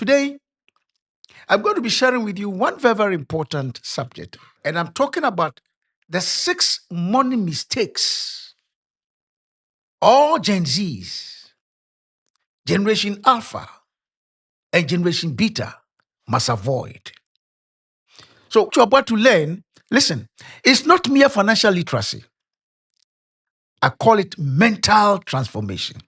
Today, I'm going to be sharing with you one very, very important subject, and I'm talking about the 6 money mistakes all Gen Zs, Generation Alpha, and Generation Beta must avoid. So, what you're about to learn, listen, it's not mere financial literacy. I call it mental transformation.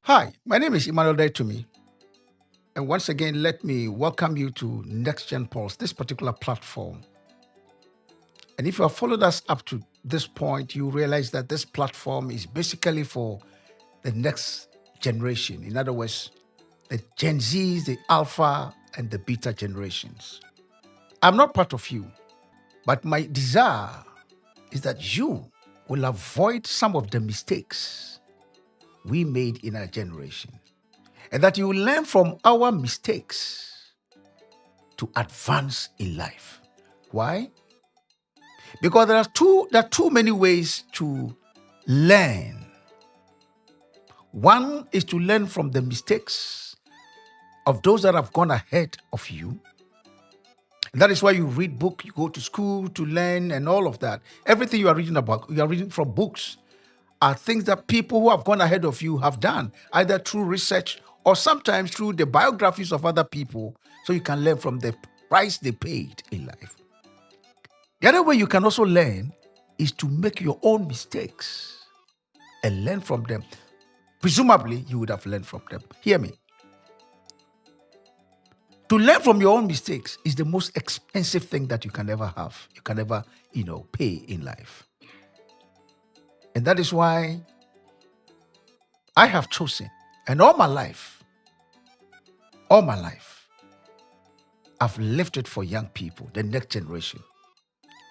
Hi, my name is Emmanuel Daitumi. And once again, let me welcome you to NexGen Pulse, this particular platform. And if you have followed us up to this point, you realize that this platform is basically for the next generation. In other words, the Gen Zs, the Alpha, and the Beta generations. I'm not part of you, but my desire is that you will avoid some of the mistakes we made in our generation, and that you will learn from our mistakes to advance in life. Why? Because there are too many ways to learn. One is to learn from the mistakes of those that have gone ahead of you. And that is why you read books, you go to school to learn and all of that. Everything you are reading about, you are reading from books, are things that people who have gone ahead of you have done, either through research or sometimes through the biographies of other people, so you can learn from the price they paid in life. The other way you can also learn is to make your own mistakes and learn from them. Presumably, you would have learned from them. Hear me. To learn from your own mistakes is the most expensive thing that you can ever have. You can ever, pay in life. And that is why I have chosen, and all my life, I've lifted for young people, the next generation,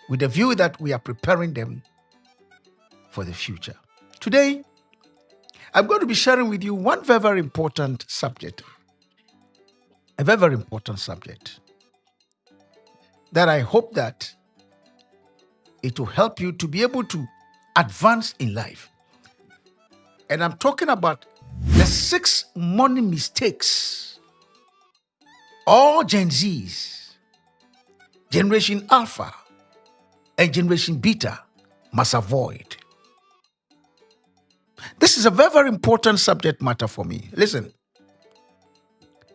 with the view that we are preparing them for the future. Today, I'm going to be sharing with you one very, very important subject. A very, very important subject that I hope that it will help you to be able to advance in life. And I'm talking about the 6 money mistakes all Gen Zs, Generation Alpha, and Generation Beta must avoid. This is a very, very important subject matter for me. Listen,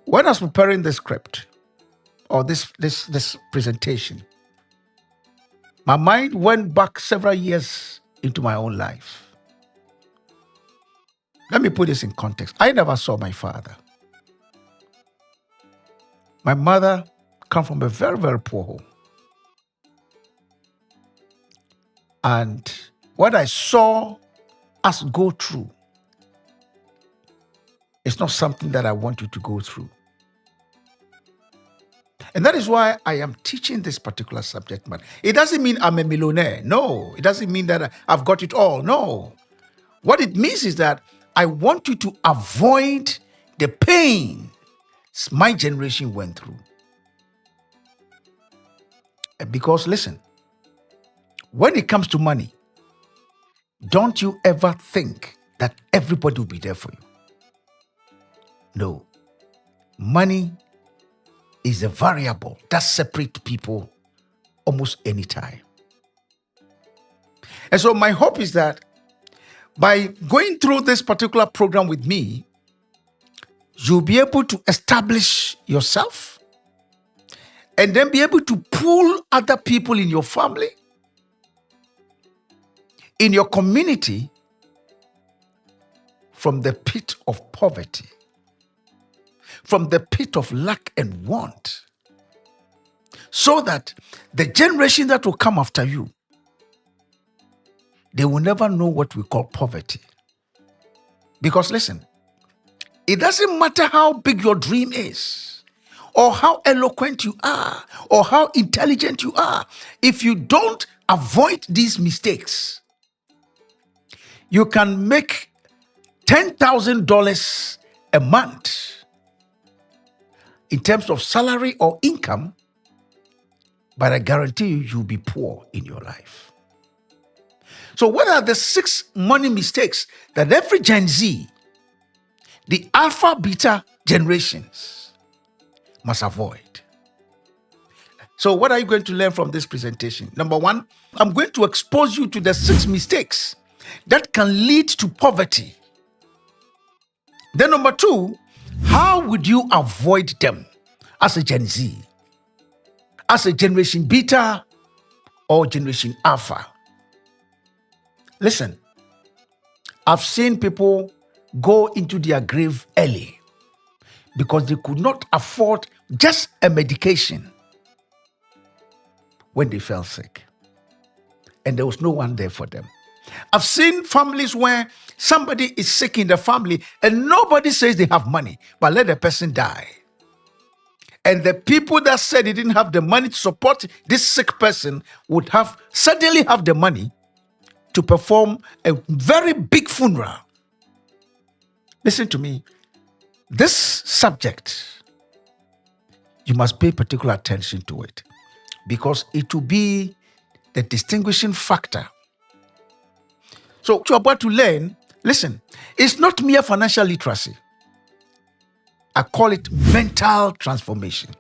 when I was preparing the script or this presentation, my mind went back several years into my own life. Let me put this in context. I never saw my father. My mother come from a very, very poor home. And what I saw us go through is not something that I want you to go through. And that is why I am teaching this particular subject matter. It doesn't mean I'm a millionaire. No. It doesn't mean that I've got it all. No. What it means is that I want you to avoid the pain my generation went through. Because listen, when it comes to money, don't you ever think that everybody will be there for you. No. Money is a variable that separates people almost any time. And so my hope is that by going through this particular program with me, you'll be able to establish yourself and then be able to pull other people in your family, in your community, from the pit of poverty, from the pit of lack and want, so that the generation that will come after you, they will never know what we call poverty. Because listen, it doesn't matter how big your dream is or how eloquent you are, or how intelligent you are, if you don't avoid these mistakes, you can make $10,000 a month in terms of salary or income, but I guarantee you, you'll be poor in your life. So what are the 6 money mistakes that every Gen Z, the alpha, beta generations, must avoid? So what are you going to learn from this presentation? Number 1, I'm going to expose you to the 6 mistakes that can lead to poverty. Then number 2, how would you avoid them as a Gen Z, as a generation beta or generation alpha? Listen, I've seen people go into their grave early because they could not afford just a medication when they fell sick, and there was no one there for them. I've seen families where somebody is sick in the family and nobody says they have money, but let the person die. And the people that said they didn't have the money to support this sick person would have suddenly have the money to perform a very big funeral. Listen to me. This subject, you must pay particular attention to it because it will be the distinguishing factor. So what you're about to learn, listen, it's not mere financial literacy. I call it mental transformation.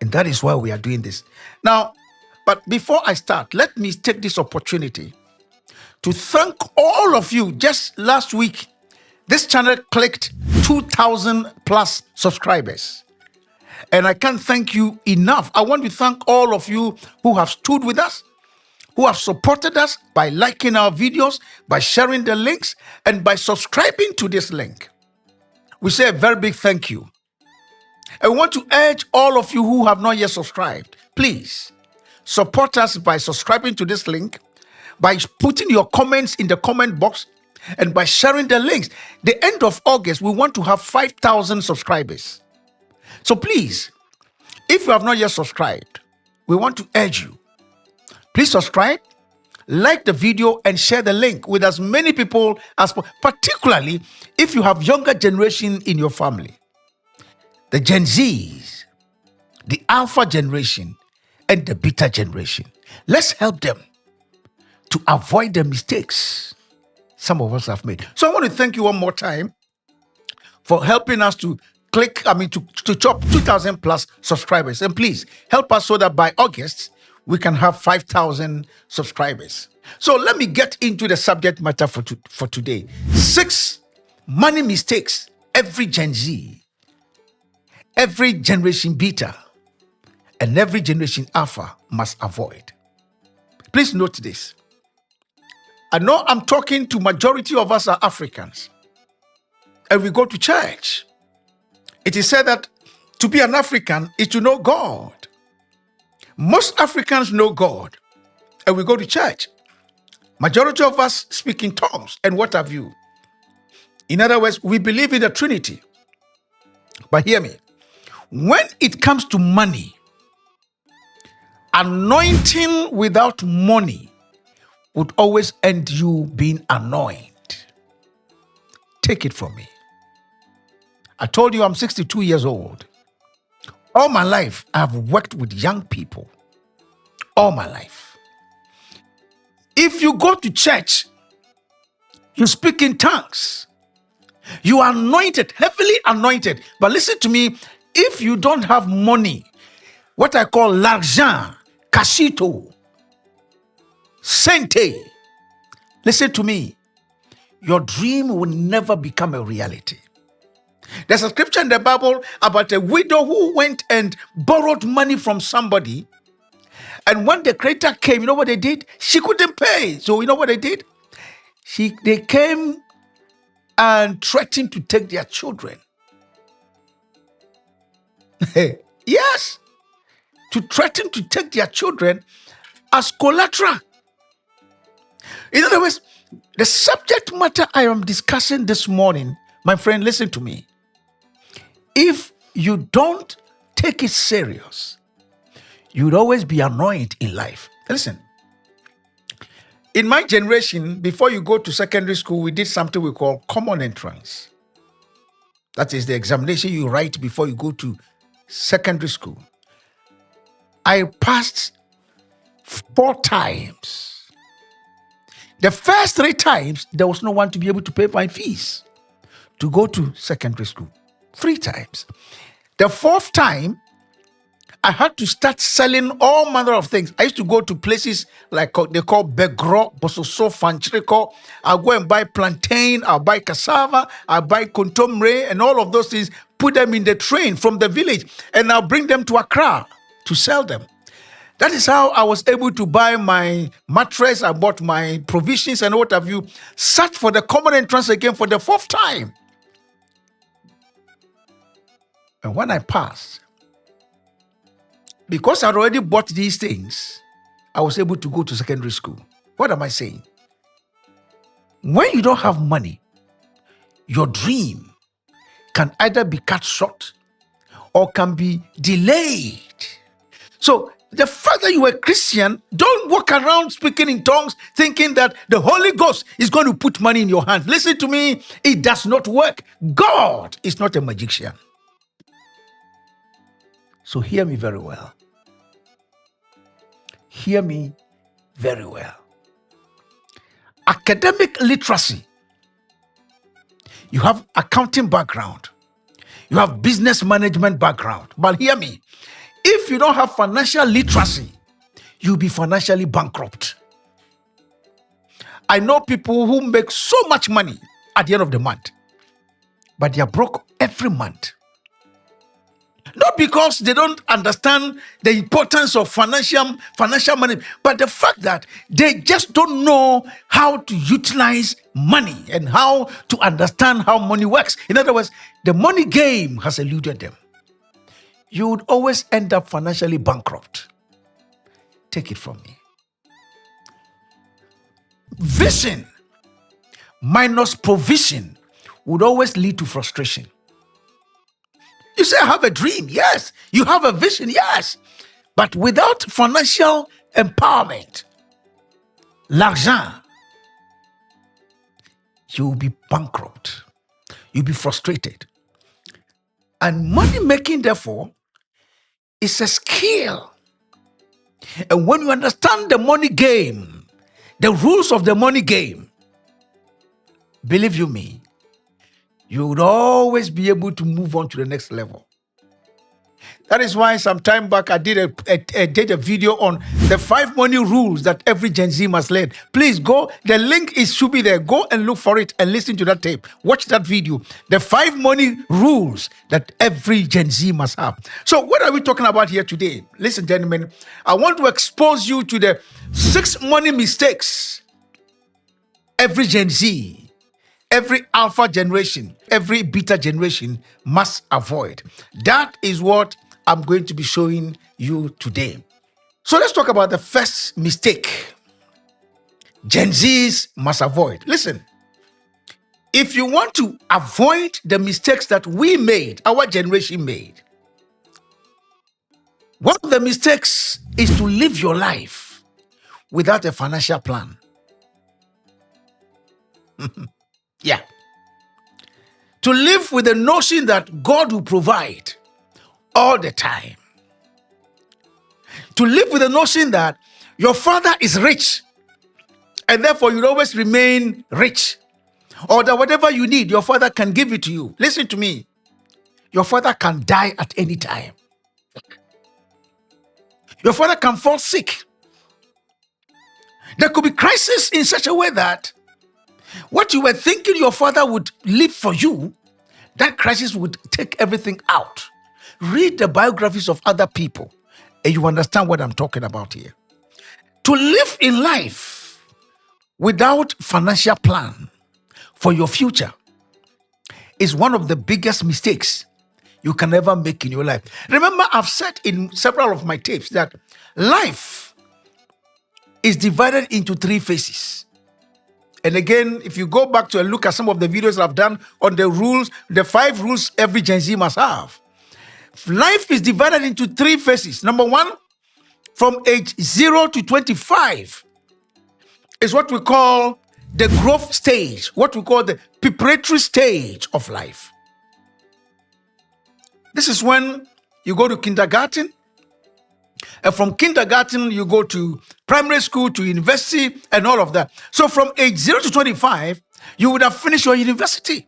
And that is why we are doing this. Now, but before I start, let me take this opportunity to thank all of you. Just last week, this channel clicked 2,000 plus subscribers. And I can't thank you enough. I want to thank all of you who have stood with us, who have supported us by liking our videos, by sharing the links, and by subscribing to this link. We say a very big thank you. I want to urge all of you who have not yet subscribed, please support us by subscribing to this link, by putting your comments in the comment box, and by sharing the links. The end of August, we want to have 5,000 subscribers. So please, if you have not yet subscribed, we want to urge you, please subscribe, like the video, and share the link with as many people as possible, particularly if you have younger generation in your family. The Gen Zs, the Alpha generation, and the Beta generation. Let's help them to avoid the mistakes some of us have made. So I want to thank you one more time for helping us to chop 2,000 plus subscribers. And please help us so that by August, we can have 5,000 subscribers. So let me get into the subject matter for today. 6 money mistakes every Gen Z, every generation beta, and every generation alpha must avoid. Please note this. I know I'm talking to majority of us are Africans, and we go to church. It is said that to be an African is to know God. Most Africans know God, and we go to church. Majority of us speak in tongues, and what have you. In other words, we believe in the Trinity. But hear me, when it comes to money, anointing without money would always end you being anointed. Take it from me. I told you I'm 62 years old. All my life, I've worked with young people. All my life. If you go to church, you speak in tongues. You are anointed, heavily anointed. But listen to me, if you don't have money, what I call l'argent, cachito, sente, listen to me, your dream will never become a reality. There's a scripture in the Bible about a widow who went and borrowed money from somebody. And when the creditor came, you know what they did? She couldn't pay. So you know what they did? They came and threatened to take their children. Yes, to threaten to take their children as collateral. In other words, the subject matter I am discussing this morning, my friend, listen to me. If you don't take it serious, you'd always be annoyed in life. Listen, in my generation, before you go to secondary school, we did something we call common entrance. That is the examination you write before you go to secondary school. I passed 4 times. The first 3 times, there was no one to be able to pay my fees to go to secondary school. 3 times. The 4th time, I had to start selling all manner of things. I used to go to places like they call Begro, Bososo, Fanchrico. I'll go and buy plantain, I'll buy cassava, I'll buy kontomre, and all of those things, put them in the train from the village, and I'll bring them to Accra to sell them. That is how I was able to buy my mattress. I bought my provisions and what have you. Sat for the common entrance again for the 4th time. And when I passed, because I'd already bought these things, I was able to go to secondary school. What am I saying? When you don't have money, your dream can either be cut short or can be delayed. So the fact that you were a Christian, don't walk around speaking in tongues thinking that the Holy Ghost is going to put money in your hand. Listen to me, it does not work. God is not a magician. So hear me very well. Hear me very well. Academic literacy. You have accounting background. You have business management background. But hear me. If you don't have financial literacy, you'll be financially bankrupt. I know people who make so much money at the end of the month, but they are broke every month. Not because they don't understand the importance of financial money, but the fact that they just don't know how to utilize money and how to understand how money works. In other words, the money game has eluded them. You would always end up financially bankrupt. Take it from me. Vision minus provision would always lead to frustration. You say, I have a dream. Yes. You have a vision. Yes. But without financial empowerment, l'argent, you will be bankrupt. You'll be frustrated. And money making, therefore, is a skill. And when you understand the money game, the rules of the money game, believe you me, you would always be able to move on to the next level. That is why some time back I did a video on the 5 money rules that every Gen Z must learn. Please go, the link should be there. Go and look for it and listen to that tape. Watch that video. The 5 money rules that every Gen Z must have. So what are we talking about here today? Listen, gentlemen, I want to expose you to the 6 money mistakes every Gen Z, every alpha generation, every beta generation must avoid. That is what I'm going to be showing you today. So let's talk about the first mistake Gen Zs must avoid. Listen, if you want to avoid the mistakes that we made, our generation made, one of the mistakes is to live your life without a financial plan. Yeah. To live with the notion that God will provide all the time. To live with the notion that your father is rich and therefore you'll always remain rich. Or that whatever you need, your father can give it to you. Listen to me. Your father can die at any time. Your father can fall sick. There could be crisis in such a way that what you were thinking your father would leave for you, that crisis would take everything out. Read the biographies of other people and you understand what I'm talking about here. To live in life without financial plan for your future is one of the biggest mistakes you can ever make in your life. Remember, I've said in several of my tapes that life is divided into 3 phases. And again, if you go back to and look at some of the videos I've done on the rules, the 5 rules every Gen Z must have. Life is divided into 3 phases. Number 1, from age 0 to 25 is what we call the growth stage, what we call the preparatory stage of life. This is when you go to kindergarten, and from kindergarten you go to primary school, to university, and all of that. So from age 0 to 25, you would have finished your university.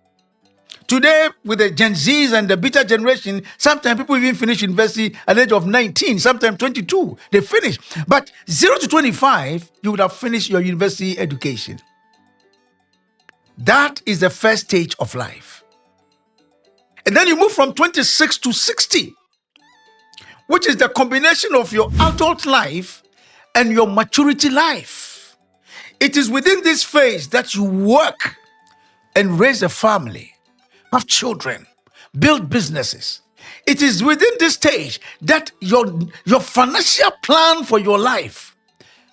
Today, with the Gen Zs and the beta generation, sometimes people even finish university at the age of 19, sometimes 22, they finish. But 0 to 25, you would have finished your university education. That is the first stage of life. And then you move from 26 to 60, which is the combination of your adult life and your maturity life. It is within this phase that you work and raise a family, have children, build businesses. It is within this stage that your financial plan for your life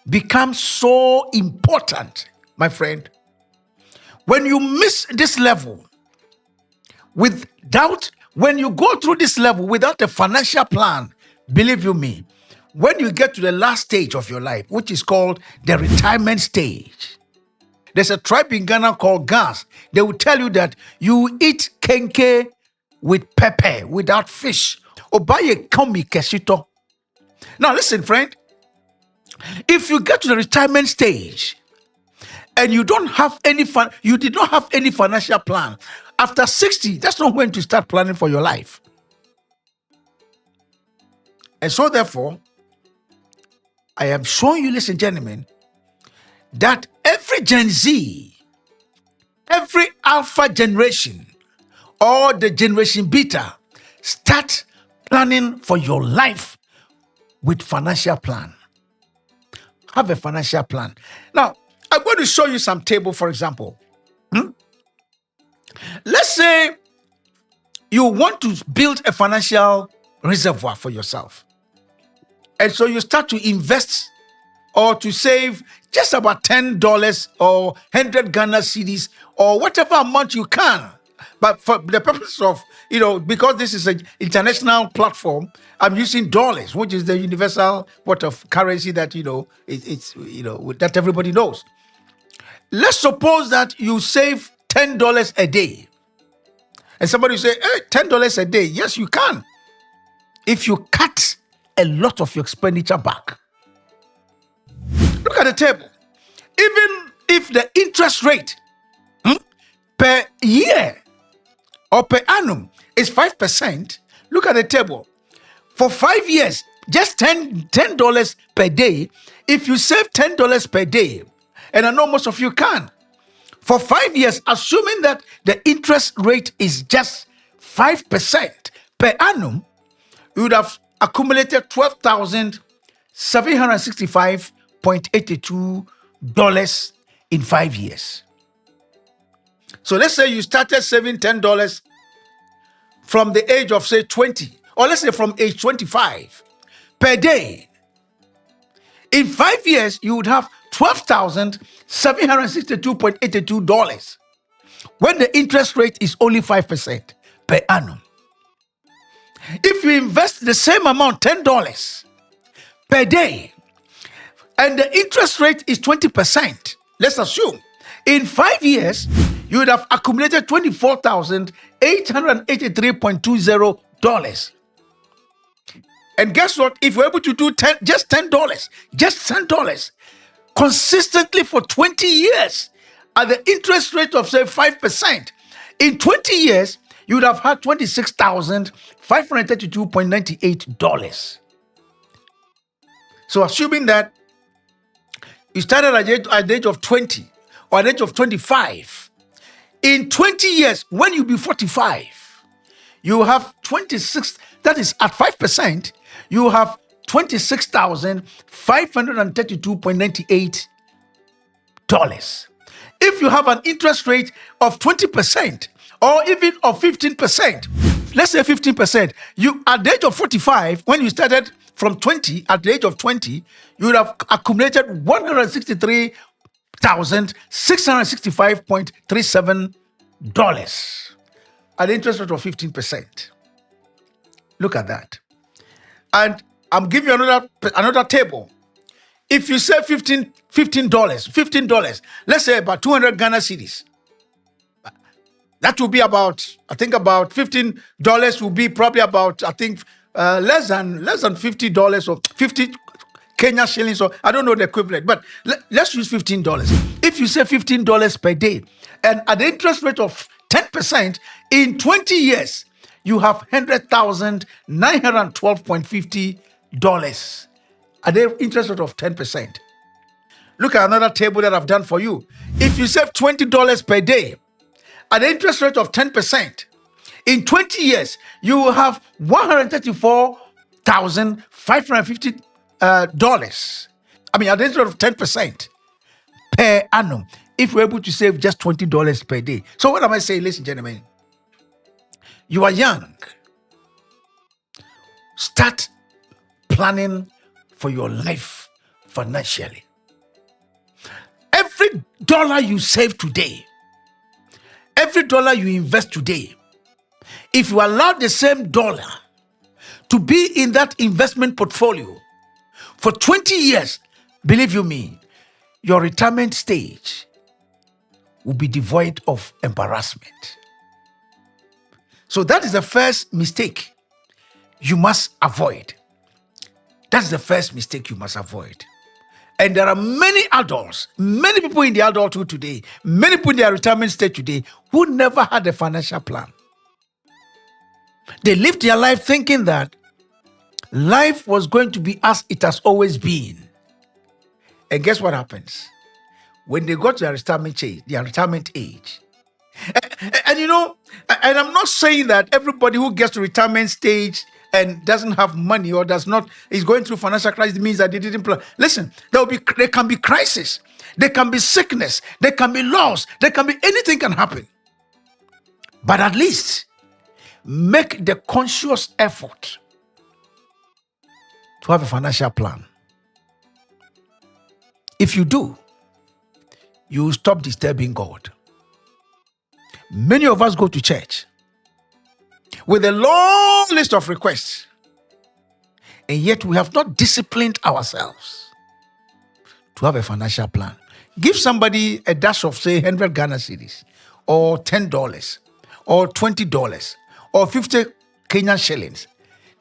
becomes so important, my friend. When you miss this level, when you go through this level without a financial plan, believe you me, when you get to the last stage of your life, which is called the retirement stage, there's a tribe in Ghana called Gas. They will tell you that you eat kenke with pepper, without fish. Obaye komi kesito. Now listen, friend. If you get to the retirement stage and you don't have any you did not have any financial plan, after 60, that's not when to start planning for your life. And so therefore, I am showing you, listen, gentlemen, that every Gen Z, every Alpha generation, or the generation Beta, start planning for your life with financial plan. Have a financial plan. Now, I'm going to show you some table, for example. Let's say you want to build a financial reservoir for yourself. And so you start to invest or to save just about $10 or 100 Ghana cedis or whatever amount you can. But for the purpose of, because this is an international platform, I'm using dollars, which is the universal of currency that, that everybody knows. Let's suppose that you save $10 a day. And somebody will say, hey, $10 a day. Yes, you can. If you cut a lot of your expenditure back. Look at the table. Even if the interest rate per year or per annum is 5%, look at the table. For 5 years, just $10 per day. If you save $10 per day, and I know most of you can, for 5 years, assuming that the interest rate is just 5% per annum, you would have accumulated $12,765.82 in 5 years. So let's say you started saving $10 from the age of, say, 20, or let's say from age 25 per day. In 5 years, you would have $12,762.82 when the interest rate is only 5% per annum. If you invest the same amount, $10 per day, and the interest rate is 20%, let's assume, in 5 years, you would have accumulated $24,883.20. And guess what? If you're able to do just $10 consistently for 20 years at the interest rate of, say, 5%, in 20 years, you would have had $26,532.98. So assuming that you started at the age of 20 or at the age of 25, in 20 years, when you be 45, you have 26, that is at 5%, you have $26,532.98. If you have an interest rate of 20% or even of 15%, let's say 15%, you at the age of 45, when you started from 20, at the age of 20, you would have accumulated $163,665.37 at the interest rate of 15%. Look at that. And I'm giving you another table. If you say $15, let's say about 200 Ghana cedis, that will be about, I think about $15 will be probably about, I think, less than $50 or 50 Kenya shillings, or I don't know the equivalent, but let's use $15. If you say $15 per day, and at the interest rate of 10%, in 20 years, you have $100,912.50 at the interest rate of 10%. Look at another table that I've done for you. If you save $20 per day at the interest rate of 10%, in 20 years, you will have $134,550. I mean, at the interest rate of 10% per annum, if you're able to save just $20 per day. So what am I saying, ladies and gentlemen? You are young. Start planning for your life financially. Every dollar you save today, every dollar you invest today, if you allow the same dollar to be in that investment portfolio for 20 years, believe you me, your retirement stage will be devoid of embarrassment. So that is the first mistake you must avoid. That's the first mistake you must avoid. And there are many adults, many people in the adulthood today, many people in their retirement stage today who never had a financial plan. They lived their life thinking that life was going to be as it has always been. And guess what happens? When they got to their retirement age, and you know, and I'm not saying that everybody who gets to retirement stage and doesn't have money or is going through financial crisis means that they didn't plan. Listen, there can be crisis, there can be sickness, there can be loss, there can be anything can happen. But at least make the conscious effort to have a financial plan. If you do, you will stop disturbing God. Many of us go to church with a long list of requests, and yet we have not disciplined ourselves to have a financial plan. Give somebody a dash of, say, 100 Ghana cedis, or $10, or $20, or 50 Kenyan shillings.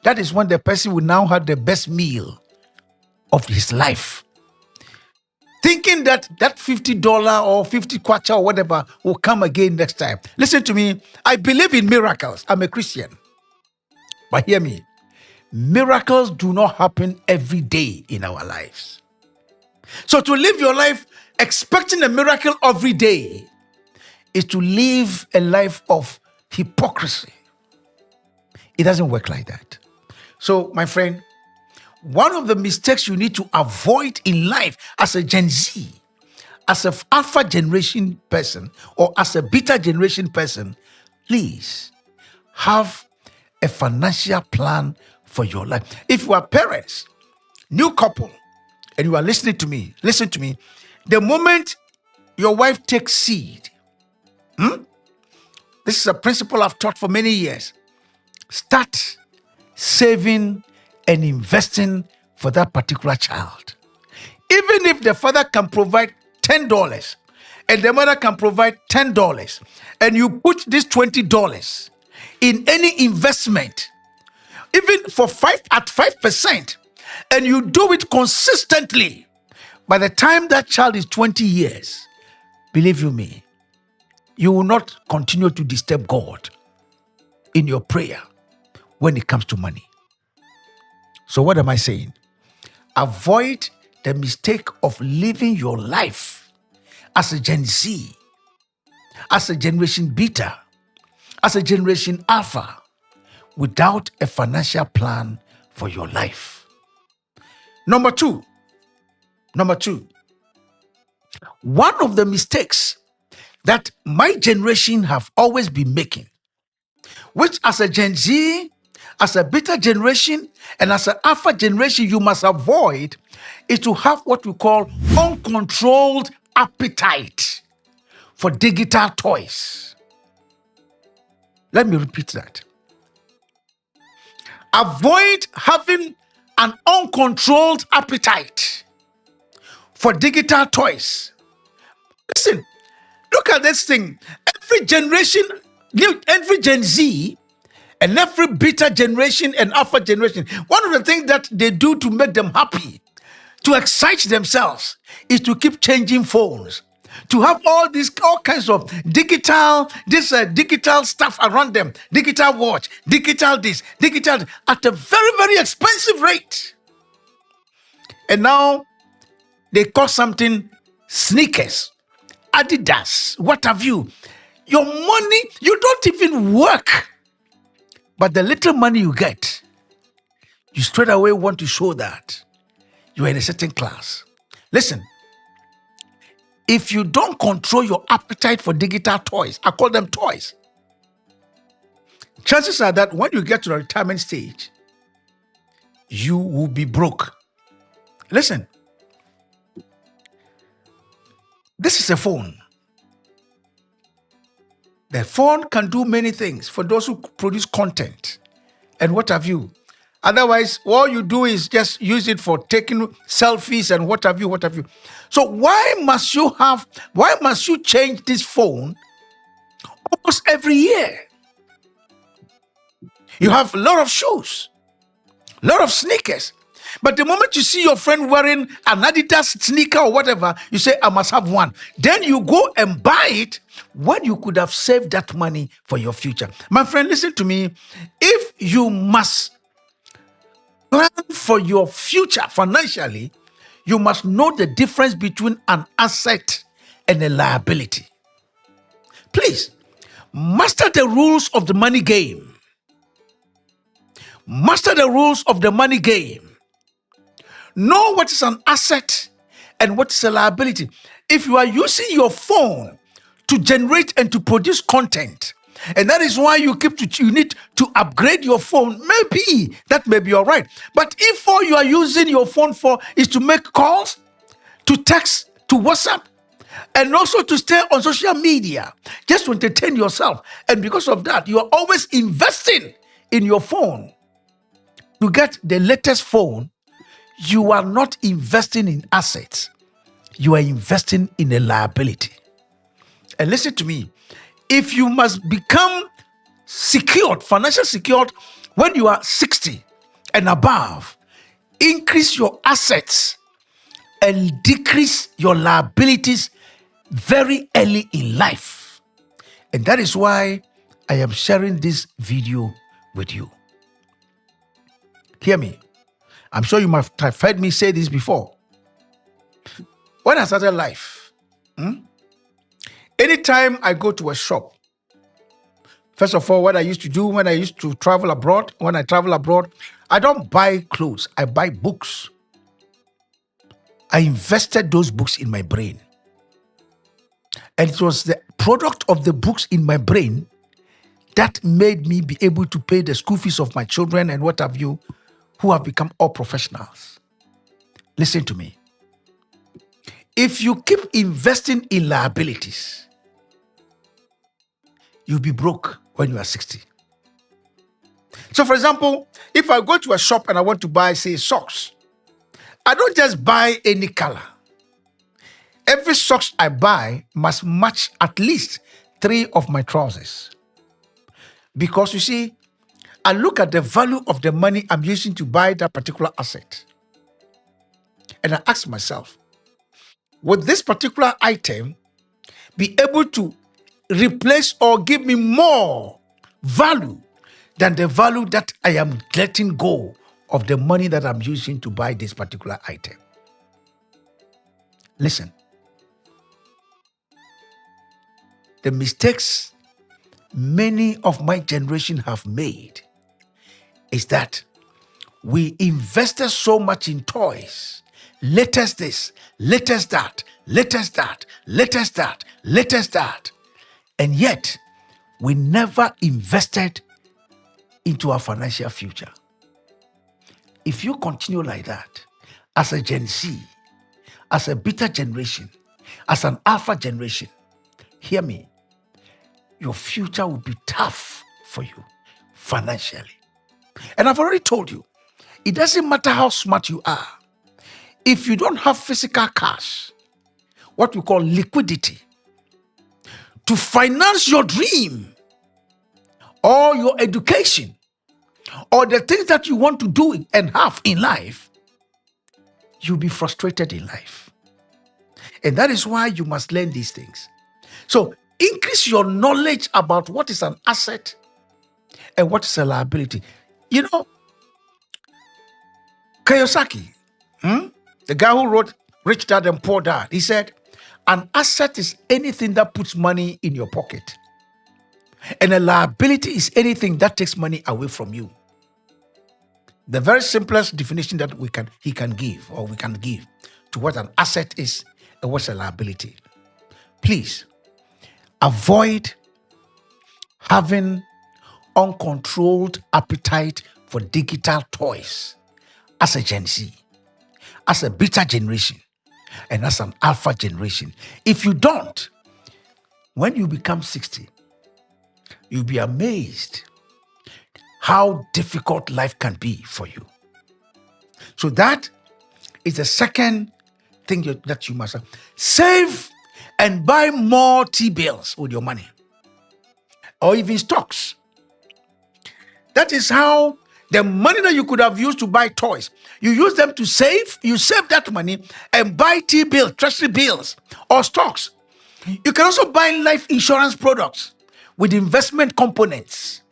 That is when the person will now have the best meal of his life, thinking that $50 or 50 kwacha or whatever will come again next time. Listen to me. I believe in miracles. I'm a Christian. But hear me. Miracles do not happen every day in our lives. So to live your life expecting a miracle every day is to live a life of hypocrisy. It doesn't work like that. So, my friend, one of the mistakes you need to avoid in life as a Gen Z, as an alpha generation person, or as a beta generation person, please have a financial plan for your life. If you are parents, new couple, and you are listening to me, listen to me. The moment your wife takes seed, this is a principle I've taught for many years. Start saving and investing for that particular child. Even if the father can provide $10 and the mother can provide $10, and you put this $20 in any investment, even for 5%, and you do it consistently, by the time that child is 20 years, believe you me, you will not continue to disturb God in your prayer when it comes to money. So what am I saying? Avoid the mistake of living your life as a Gen Z, as a generation beta, as a generation alpha, without a financial plan for your life. Number two, one of the mistakes that my generation have always been making, which as a Gen Z, as a beta generation, and as an alpha generation you must avoid, is to have what we call uncontrolled appetite for digital toys. Let me repeat that. Avoid having an uncontrolled appetite for digital toys. Listen, look at this thing. Every generation, every Gen Z, and every beta generation and alpha generation, one of the things that they do to make them happy, to excite themselves, is to keep changing phones, to have all kinds of digital stuff around them, digital watch, digital this, digital at a very, very expensive rate. And now they call something sneakers, Adidas, what have you. Your money, you don't even work, but the little money you get, you straight away want to show that you are in a certain class. Listen, if you don't control your appetite for digital toys, I call them toys, chances are that when you get to the retirement stage, you will be broke. Listen, this is a phone. The phone can do many things for those who produce content and what have you. Otherwise, all you do is just use it for taking selfies and what have you. So why must you change this phone almost every year? You have a lot of shoes, a lot of sneakers. But the moment you see your friend wearing an Adidas sneaker or whatever, you say, I must have one. Then you go and buy it when you could have saved that money for your future. My friend, listen to me. If you must plan for your future financially, you must know the difference between an asset and a liability. Please, master the rules of the money game. Master the rules of the money game. Know what is an asset and what is a liability. If you are using your phone to generate and to produce content, and that is why you need to upgrade your phone, maybe that may be all right. But if all you are using your phone for is to make calls, to text, to WhatsApp, and also to stay on social media, just to entertain yourself, and because of that, you are always investing in your phone to get the latest phone, you are not investing in assets. You are investing in a liability. And listen to me. If you must become secured, financially secured, when you are 60 and above, increase your assets and decrease your liabilities very early in life. And that is why I am sharing this video with you. Hear me. I'm sure you must have heard me say this before. When I started life, anytime I go to a shop, first of all, what I used to do when I used to travel abroad, I don't buy clothes, I buy books. I invested those books in my brain. And it was the product of the books in my brain that made me be able to pay the school fees of my children and what have you, who have become all professionals. Listen to me. If you keep investing in liabilities, you'll be broke when you are 60. So for example, if I go to a shop and I want to buy, say, socks, I don't just buy any color. Every socks I buy must match at least 3 of my trousers. Because you see, I look at the value of the money I'm using to buy that particular asset. And I ask myself, would this particular item be able to replace or give me more value than the value that I am letting go of the money that I'm using to buy this particular item? Listen, the mistakes many of my generation have made is that we invested so much in toys. Latest this, latest that, latest that, latest that, latest that. And yet, we never invested into our financial future. If you continue like that, as a Gen Z, as a beta generation, as an alpha generation, hear me, your future will be tough for you financially. And I've already told you, it doesn't matter how smart you are. If you don't have physical cash, what we call liquidity, to finance your dream or your education or the things that you want to do and have in life, you'll be frustrated in life. And that is why you must learn these things. So increase your knowledge about what is an asset and what is a liability. You know, Kiyosaki, the guy who wrote Rich Dad and Poor Dad, he said, an asset is anything that puts money in your pocket. And a liability is anything that takes money away from you. The very simplest definition that we can give to what an asset is and what's a liability. Please avoid having uncontrolled appetite for digital toys as a Gen Z, as a beta generation, and as an alpha generation. If you don't, when you become 60, you'll be amazed how difficult life can be for you. So that is the second thing that you must have. Save and buy more T-bills with your money, or even stocks. That is how the money that you could have used to buy toys, you use them to save. You save that money and buy T-bills, treasury bills, or stocks. You can also buy life insurance products with investment components.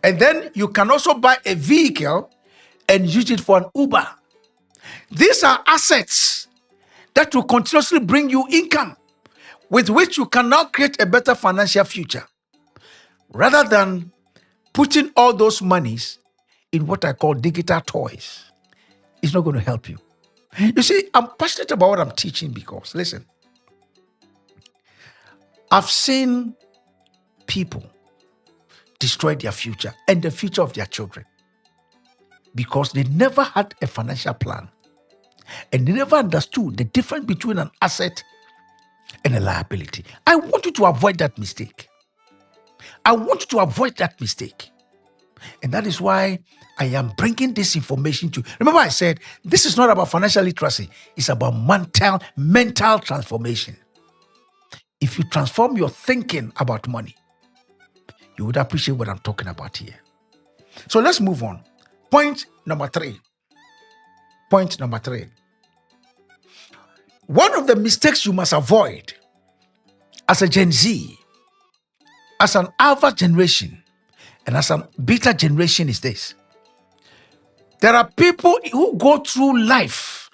And then you can also buy a vehicle and use it for an Uber. These are assets that will continuously bring you income with which you can now create a better financial future, rather than putting all those monies in what I call digital toys. It's not going to help you. You see, I'm passionate about what I'm teaching because, listen, I've seen people destroy their future and the future of their children because they never had a financial plan and they never understood the difference between an asset and a liability. I want you to avoid that mistake. And that is why I am bringing this information to you. Remember, I said this is not about financial literacy, it's about mental transformation. If you transform your thinking about money, you would appreciate what I'm talking about here. So let's move on. Point number three. One of the mistakes you must avoid as a Gen Z, as an alpha generation, and as a beta generation is this. There are people who go through life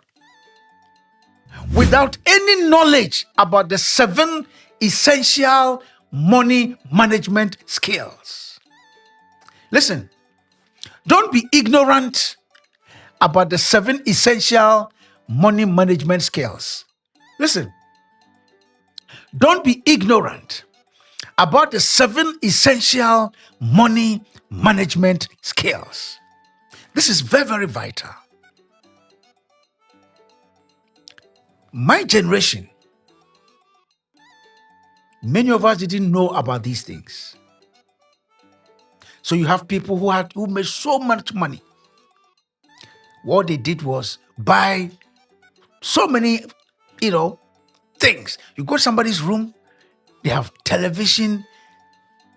without any knowledge about the 7 essential money management skills. Listen, don't be ignorant about the 7 essential money management skills. Listen, don't be ignorant about the 7 essential money management skills. This is very, very vital. My generation, many of us didn't know about these things. So you have people who made so much money. What they did was buy so many, things. You go to somebody's room, they have television,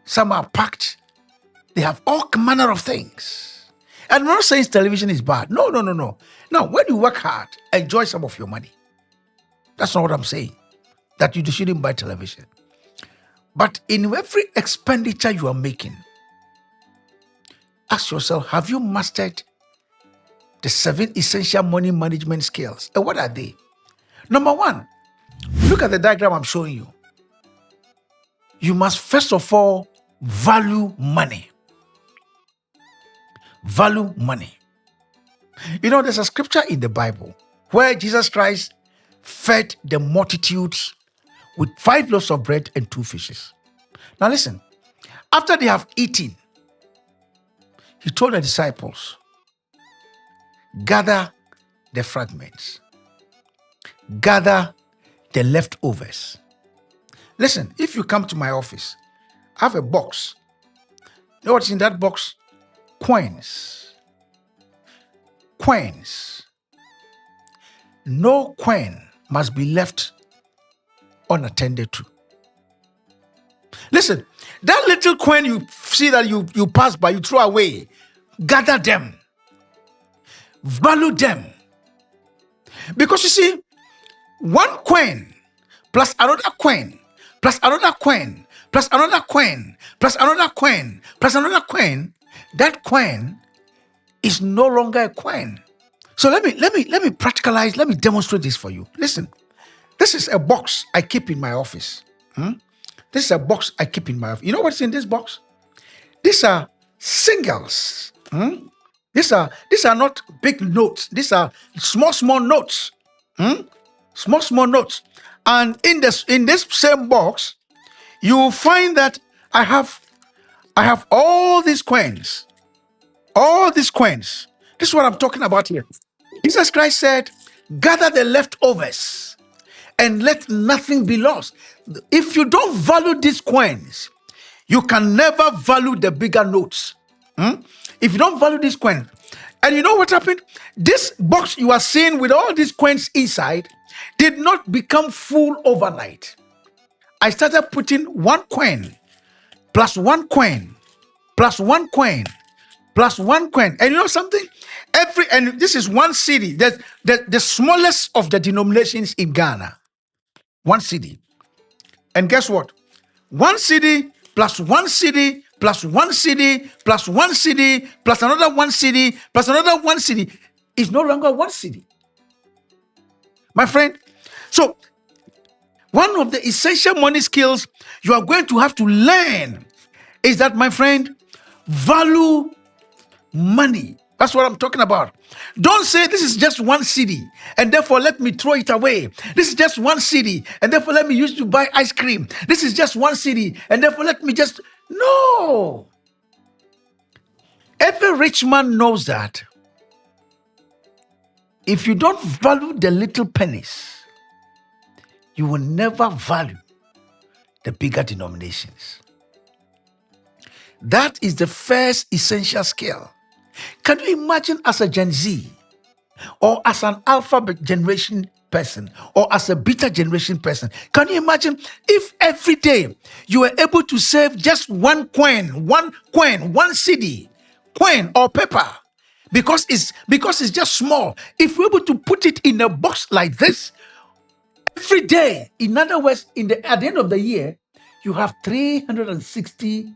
some are packed, they have all manner of things. And I'm not saying television is bad. No. Now, when you work hard, enjoy some of your money. That's not what I'm saying, that you shouldn't buy television. But in every expenditure you are making, ask yourself, have you mastered the 7 essential money management skills? And what are they? Number 1, look at the diagram I'm showing you. You must first of all value money. Value money. There's a scripture in the Bible where Jesus Christ fed the multitudes with 5 loaves of bread and 2 fishes. Now listen, after they have eaten, he told the disciples, gather the fragments, gather the leftovers. Listen, if you come to my office, I have a box. You know what's in that box? coins. Coins. No coin must be left unattended to. Listen, that little coin you see that you pass by, you throw away, gather them, value them. Because you see, one coin plus another coin plus another coin plus another coin plus another coin plus another coin, that coin is no longer a coin. So let me practicalize, let me demonstrate this for you. Listen, this is a box I keep in my office. This is a box I keep in my office. You know what's in this box? These are singles. These are not big notes. These are small notes. Small notes. And in this same box, you will find that I have all these coins. All these coins. This is what I'm talking about here. Jesus Christ said, gather the leftovers and let nothing be lost. If you don't value these coins, you can never value the bigger notes. If you don't value these coins, and you know what happened? This box you are seeing with all these coins inside did not become full overnight. I started putting one coin plus one coin plus one coin plus one coin. And you know something? And this is one city. That's the smallest of the denominations in Ghana. One city. And guess what? One city plus one city plus one city plus one city plus another one city plus another one city is no longer one city. My friend, so one of the essential money skills you are going to have to learn is that, my friend, value money. That's what I'm talking about. Don't say this is just one city and therefore let me throw it away. This is just one city and therefore let me use it to buy ice cream. This is just one city and therefore let me just... No. Every rich man knows that if you don't value the little pennies, you will never value the bigger denominations. That is the first essential skill. Can you imagine as a Gen Z or as an alpha generation person or as a beta generation person? Can you imagine if every day you were able to save just one coin, one cedi, coin or paper, because it's just small. If we're able to put it in a box like this every day, in other words, at the end of the year, you have 360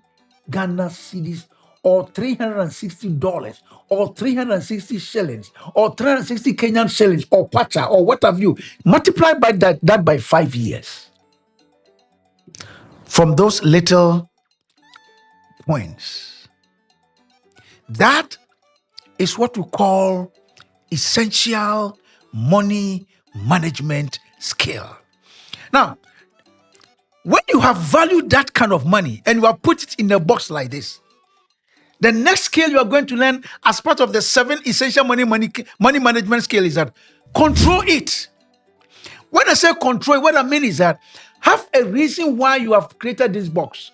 Ghana cedis or $360 or 360 shillings or 360 Kenyan shillings or kwacha or what have you. Multiply by that by 5 years. From those little coins. That is what we call essential money management skill. Now, when you have valued that kind of money and you have put it in a box like this, the next skill you are going to learn as part of the 7 essential money management skill is that control it. When I say control, what I mean is that have a reason why you have created this box.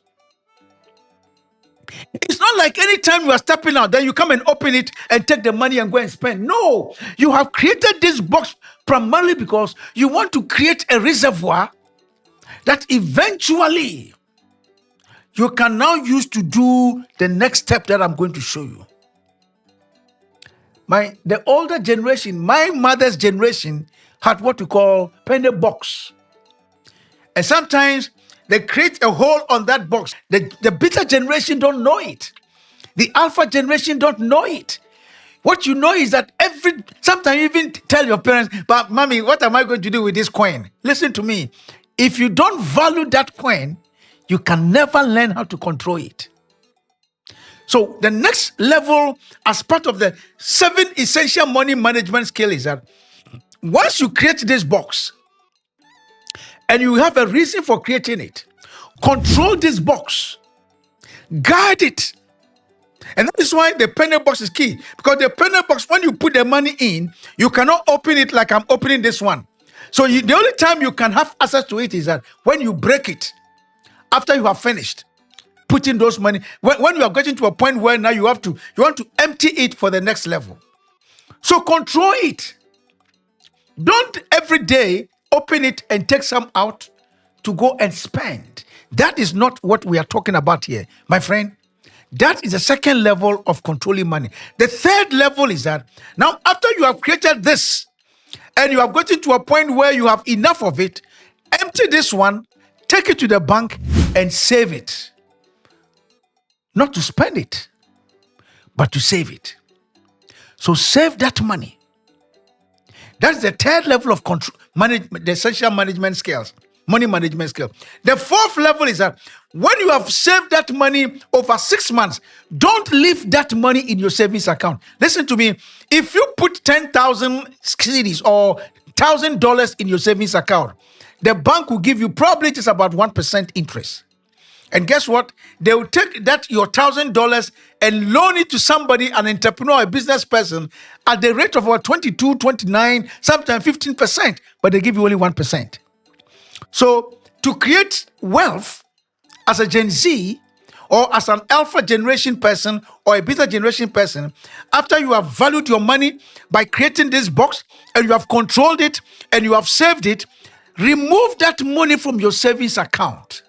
It's not like anytime you are stepping out, then you come and open it and take the money and go and spend. No, you have created this box primarily because you want to create a reservoir that eventually you can now use to do the next step that I'm going to show you. The older generation, my mother's generation, had what we call penny box. And sometimes they create a hole on that box. The beta generation don't know it. The alpha generation don't know it. What you know is that sometimes you even tell your parents, but mommy, what am I going to do with this coin? Listen to me. If you don't value that coin, you can never learn how to control it. So the next level as part of the 7 essential money management skill is that once you create this box and you have a reason for creating it, control this box, guard it. And that is why the penny box is key. Because the penny box, when you put the money in, you cannot open it like I'm opening this one. So the only time you can have access to it is that when you break it, after you have finished. putting those money. When you are getting to a point where now you want to empty it for the next level. So control it. Don't every day open it and take some out to go and spend. That is not what we are talking about here, my friend. That is the second level of controlling money. The third level is that now, after you have created this and you have gotten to a point where you have enough of it, empty this one, take it to the bank and save it. Not to spend it, but to save it. So save that money. That's the third level of control, the essential management skills, money management skill. The fourth level is that when you have saved that money over 6 months, don't leave that money in your savings account. Listen to me. If you put 10,000 cedis or $1,000 in your savings account, the bank will give you probably just about 1% interest. And guess what? They will take that your $1,000 and loan it to somebody, an entrepreneur, a business person, at the rate of about 22, 29, sometimes 15%, but they give you only 1%. So to create wealth as a Gen Z or as an alpha generation person or a beta generation person, after you have valued your money by creating this box and you have controlled it and you have saved it, remove that money from your savings account.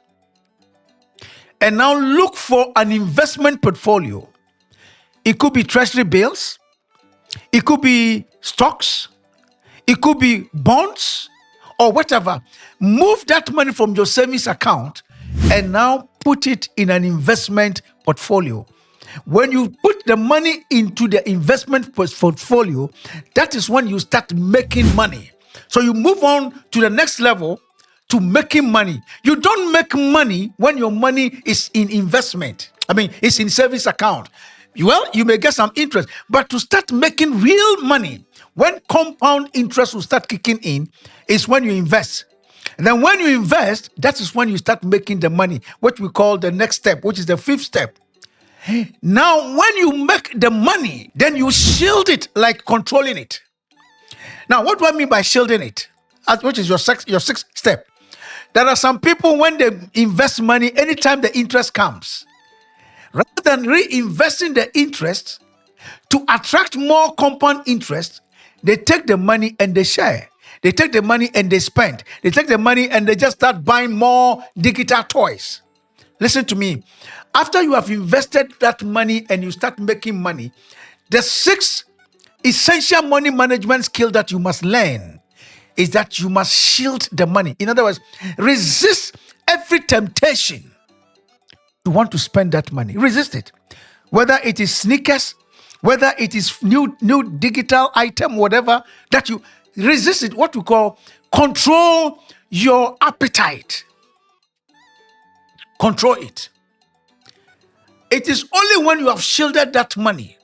And now look for an investment portfolio. It could be treasury bills. It could be stocks. It could be bonds or whatever. Move that money from your savings account and now put it in an investment portfolio. When you put the money into the investment portfolio, that is when you start making money. So you move on to the next level, to making money. You don't make money when your money is in investment. It's in savings account. Well, you may get some interest, but to start making real money, when compound interest will start kicking in, is when you invest. And then when you invest, that is when you start making the money, what we call the next step, which is the fifth step. Now, when you make the money, then you shield it like controlling it. Now, what do I mean by shielding it? Which is your sixth step. There are some people, when they invest money, anytime the interest comes, rather than reinvesting the interest to attract more compound interest, they take the money and they share. They take the money and they spend. They take the money and they just start buying more digital toys. Listen to me. After you have invested that money and you start making money, the sixth essential money management skill that you must learn is that you must shield the money. In other words, resist every temptation to want to spend that money. Resist it. Whether it is sneakers, whether it is new digital item, whatever, that you resist it. What we call control your appetite. Control it. It is only when you have shielded that money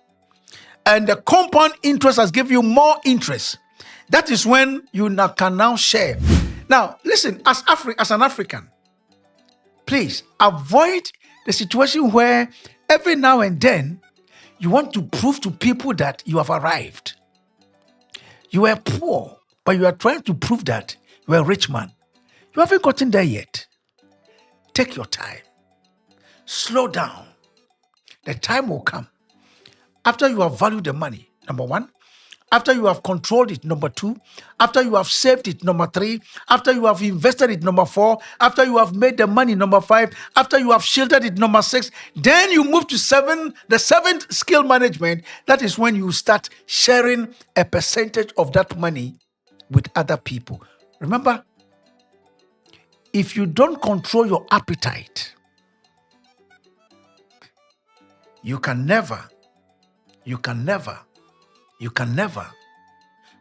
and the compound interest has given you more interest, that is when you can now share. Now, listen, as an African, please avoid the situation where every now and then you want to prove to people that you have arrived. You are poor, but you are trying to prove that you are a rich man. You haven't gotten there yet. Take your time. Slow down. The time will come. After you have valued the money, number one. After you have controlled it, number two. After you have saved it, number three. After you have invested it, number four. After you have made the money, number five. After you have shielded it, number six. Then you move to the seventh skill management. That is when you start sharing a percentage of that money with other people. Remember, if you don't control your appetite, you can never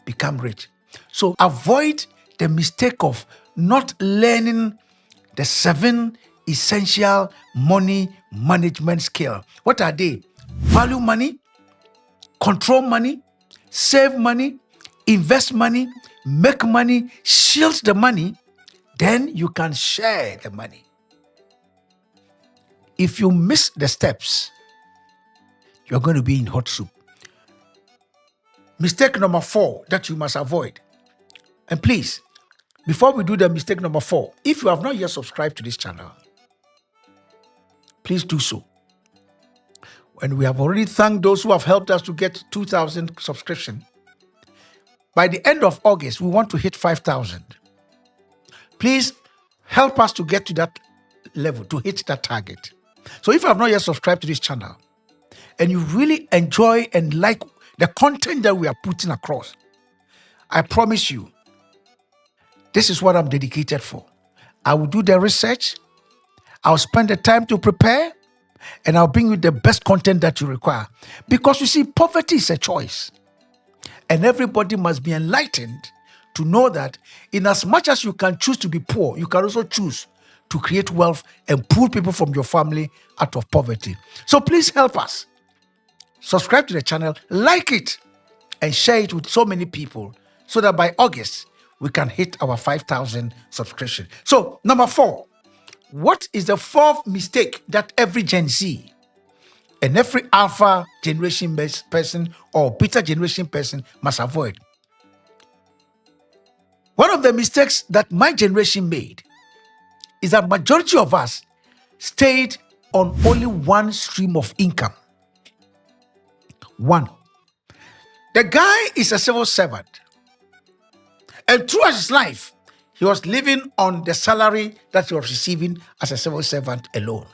become rich. So avoid the mistake of not learning the 7 essential money management skills. What are they? Value money, control money, save money, invest money, make money, shield the money, then you can share the money. If you miss the steps, you're going to be in hot soup. Mistake number 4 that you must avoid. And please, before we do the mistake number 4, if you have not yet subscribed to this channel, please do so. And we have already thanked those who have helped us to get 2,000 subscription. By the end of August, we want to hit 5,000. Please help us to get to that level, to hit that target. So if you have not yet subscribed to this channel and you really enjoy and like the content that we are putting across, I promise you, this is what I'm dedicated for. I will do the research, I'll spend the time to prepare, and I'll bring you the best content that you require. Because you see, poverty is a choice. And everybody must be enlightened to know that in as much as you can choose to be poor, you can also choose to create wealth and pull people from your family out of poverty. So please help us. Subscribe to the channel, like it, and share it with so many people so that by August, we can hit our 5,000 subscription. So, number 4, what is the 4th mistake that every Gen Z and every Alpha generation person or Beta generation person must avoid? One of the mistakes that my generation made is that majority of us stayed on only one stream of income. One. The guy is a civil servant. And throughout his life, he was living on the salary that he was receiving as a civil servant alone.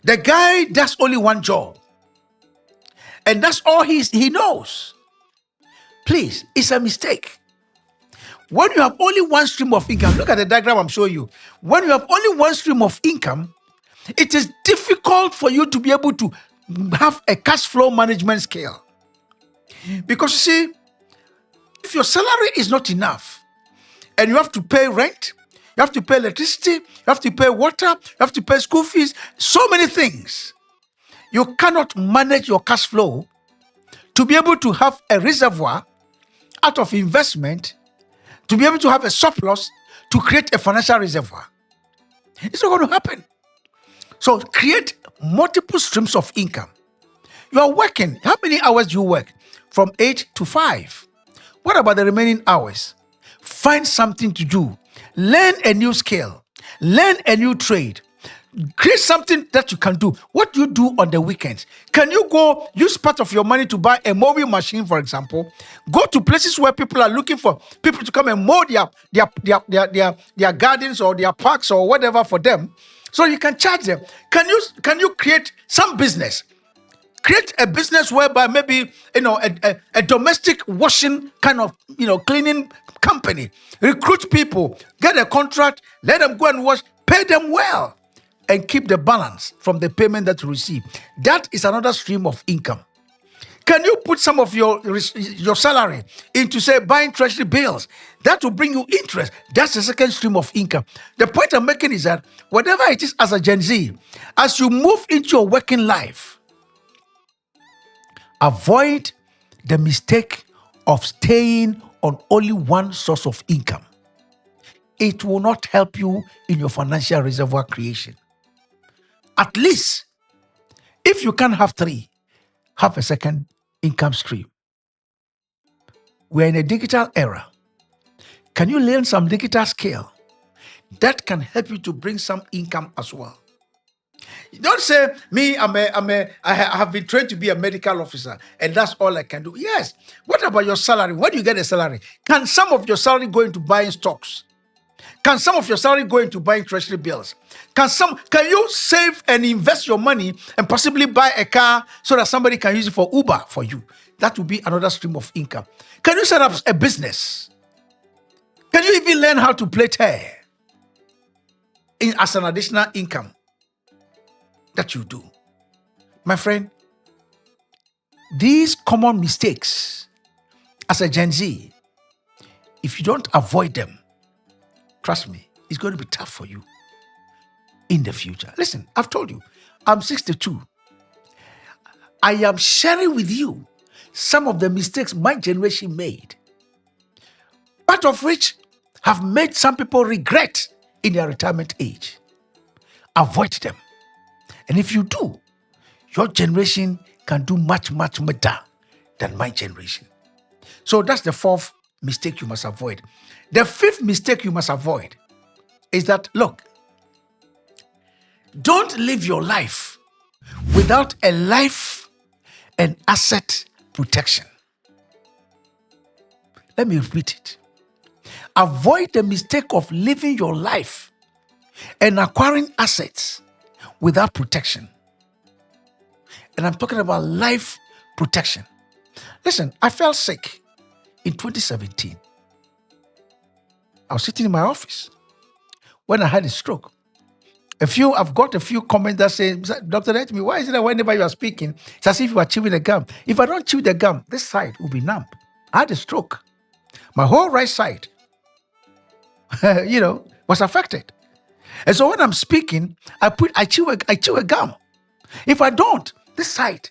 The guy does only one job. And that's all he knows. Please, it's a mistake. When you have only one stream of income, look at the diagram I'm showing you. When you have only one stream of income, it is difficult for you to be able to have a cash flow management scale. Because you see, if your salary is not enough and you have to pay rent, you have to pay electricity, you have to pay water, you have to pay school fees, so many things, you cannot manage your cash flow to be able to have a reservoir out of investment, to be able to have a surplus to create a financial reservoir. It's not going to happen. So create multiple streams of income. You are working. How many hours do you work? From 8 to 5. What about the remaining hours? Find something to do. Learn a new skill. Learn a new trade. Create something that you can do. What do you do on the weekends? Can you go use part of your money to buy a mowing machine, for example? Go to places where people are looking for people to come and mow their gardens or their parks or whatever for them, so you can charge them. Can you create some business? Create a business whereby maybe a domestic washing kind of cleaning company. Recruit people, get a contract, let them go and wash, pay them well, and keep the balance from the payment that you receive. That is another stream of income. Can you put some of your salary into, say, buying treasury bills? That will bring you interest. That's the second stream of income. The point I'm making is that whatever it is as a Gen Z, as you move into your working life, avoid the mistake of staying on only one source of income. It will not help you in your financial reservoir creation. At least, if you can't have 3, have a second income stream. We're in a digital era. Can you learn some digital skill that can help you to bring some income as well? Don't say, me, I have been trained to be a medical officer and that's all I can do. Yes. What about your salary? Where do you get a salary? Can some of your salary go into buying stocks? Can some of your salary go into buying treasury bills? Can you save and invest your money and possibly buy a car so that somebody can use it for Uber for you? That will be another stream of income. Can you set up a business? Can you even learn how to plait hair as an additional income that you do? My friend, these common mistakes as a Gen Z, if you don't avoid them, trust me, it's going to be tough for you in the future. Listen, I've told you, I'm 62. I am sharing with you some of the mistakes my generation made, part of which have made some people regret in their retirement age. Avoid them. And if you do, your generation can do much, much better than my generation. So that's the 4th mistake you must avoid. The 5th mistake you must avoid is that, look, Don't live your life without a life and asset protection. Let me repeat it. Avoid the mistake of living your life and acquiring assets without protection. And I'm talking about life protection. Listen, I fell sick in 2017. I was sitting in my office when I had a stroke. I've got a few comments that say, Dr. Etmi, why is it that whenever you are speaking, it's as if you are chewing the gum? If I don't chew the gum, this side will be numb. I had a stroke. My whole right side, was affected. And so when I'm speaking, I chew a gum. If I don't, this side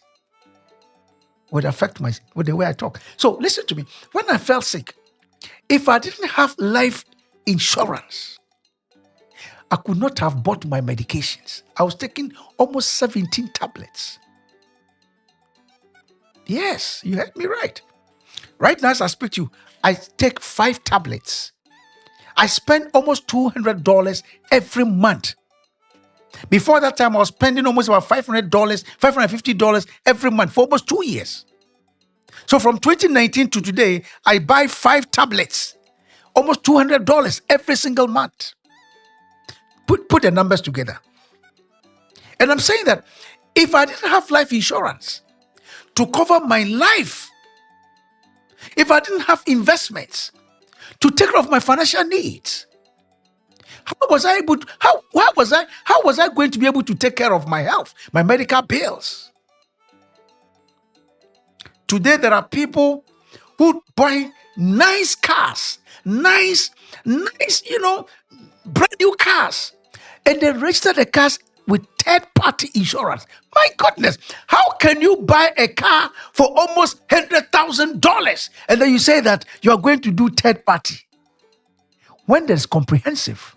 would affect with the way I talk. So listen to me. When I fell sick, if I didn't have life insurance, I could not have bought my medications. I was taking almost 17 tablets. Yes, you heard me right. Right now, as I speak to you, I take 5 tablets. I spend almost $200 every month. Before that time, I was spending almost about $500, $550 every month for almost 2 years. So from 2019 to today, I buy 5 tablets, almost $200 every single month. Put the numbers together. And I'm saying that if I didn't have life insurance to cover my life, if I didn't have investments to take care of my financial needs, how was I going to be able to take care of my health, my medical bills? Today there are people who buy nice cars, nice, brand new cars, and they register the cars with third-party insurance. My goodness, how can you buy a car for almost $100,000 and then you say that you are going to do third-party when there's comprehensive?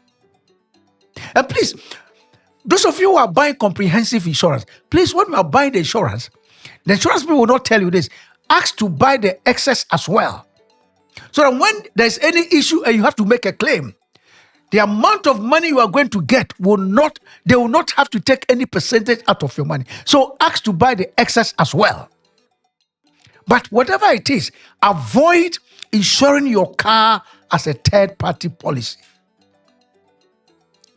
And please, those of you who are buying comprehensive insurance, please, when you are buying the insurance people will not tell you this. Ask to buy the excess as well. So that when there's any issue and you have to make a claim, the amount of money you are going to get they will not have to take any percentage out of your money. So ask to buy the excess as well. But whatever it is, avoid insuring your car as a third-party policy.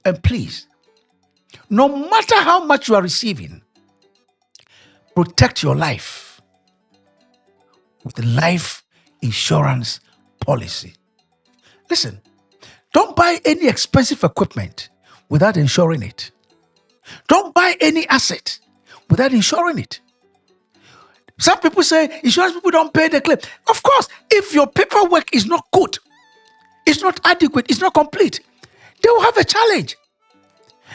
And please, no matter how much you are receiving, protect your life with a life insurance policy. Listen, don't buy any expensive equipment without insuring it. Don't buy any asset without insuring it. Some people say insurance people don't pay the claim. Of course, if your paperwork is not good, it's not adequate, it's not complete, they will have a challenge.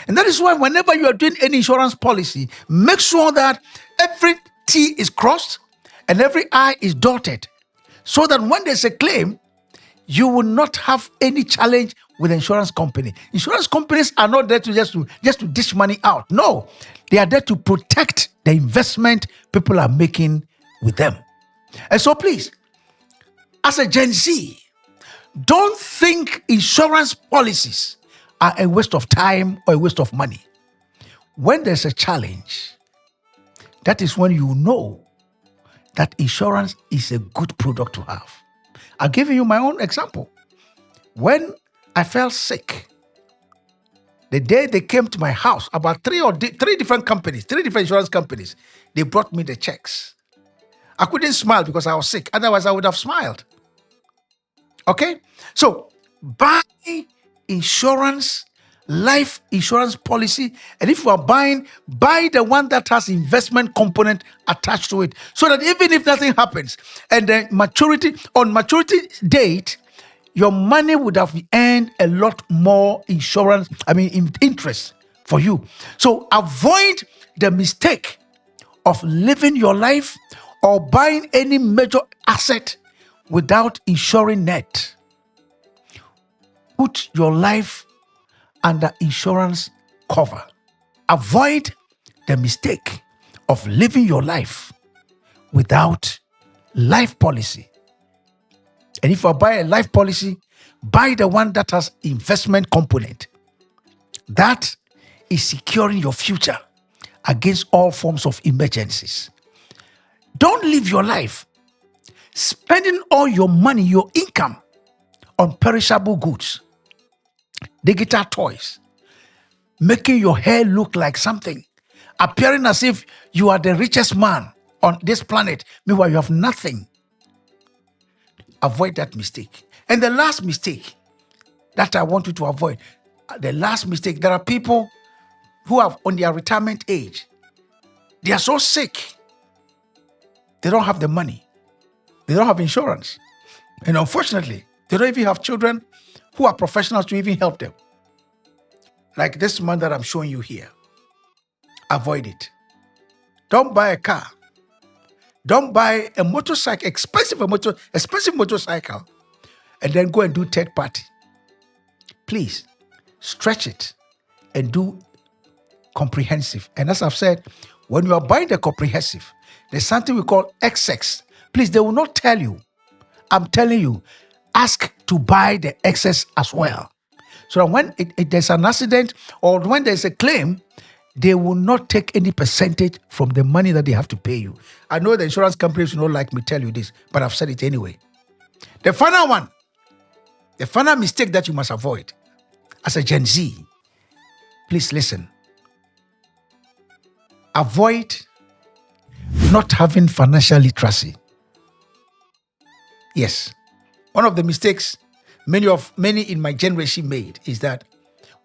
And that is why whenever you are doing any insurance policy, make sure that every T is crossed and every I is dotted, so that when there's a claim, you will not have any challenge with the insurance company. Insurance companies are not there to just to dish money out. No, they are there to protect the investment people are making with them. And so please, as a Gen Z, don't think insurance policies are a waste of time or a waste of money. When there's a challenge, that is when you know that insurance is a good product to have. I'll give you my own example. When I fell sick, the day they came to my house, about three different insurance companies, they brought me the checks. I couldn't smile because I was sick. Otherwise, I would have smiled. Okay? So, buy insurance, life insurance policy, and if you are buying, buy the one that has investment component attached to it, so that even if nothing happens and the maturity date, your money would have earned a lot more interest for you. So avoid the mistake of living your life or buying any major asset without insuring it. Put your life under insurance cover. Avoid the mistake of living your life without life policy. And if you buy a life policy, buy the one that has investment component. That is securing your future against all forms of emergencies. Don't live your life spending all your money, your income, on perishable goods, digital toys, making your hair look like something, appearing as if you are the richest man on this planet. Meanwhile, you have nothing. Avoid that mistake. And the last mistake that I want you to avoid, there are people who are on their retirement age. They are so sick. They don't have the money. They don't have insurance. And unfortunately, they don't even have children who are professionals to even help them. Like this man that I'm showing you here. Avoid it. Don't buy a car. Don't buy a motorcycle, expensive motorcycle, and then go and do third party. Please, stretch it and do comprehensive. And as I've said, when you are buying the comprehensive, there's something we call excess. Please, they will not tell you. I'm telling you, ask to buy the excess as well. So that when there's an accident or when there's a claim, they will not take any percentage from the money that they have to pay you. I know the insurance companies will not like me tell you this, but I've said it anyway. The final mistake that you must avoid as a Gen Z, please listen. Avoid not having financial literacy. Yes. One of the mistakes many in my generation made is that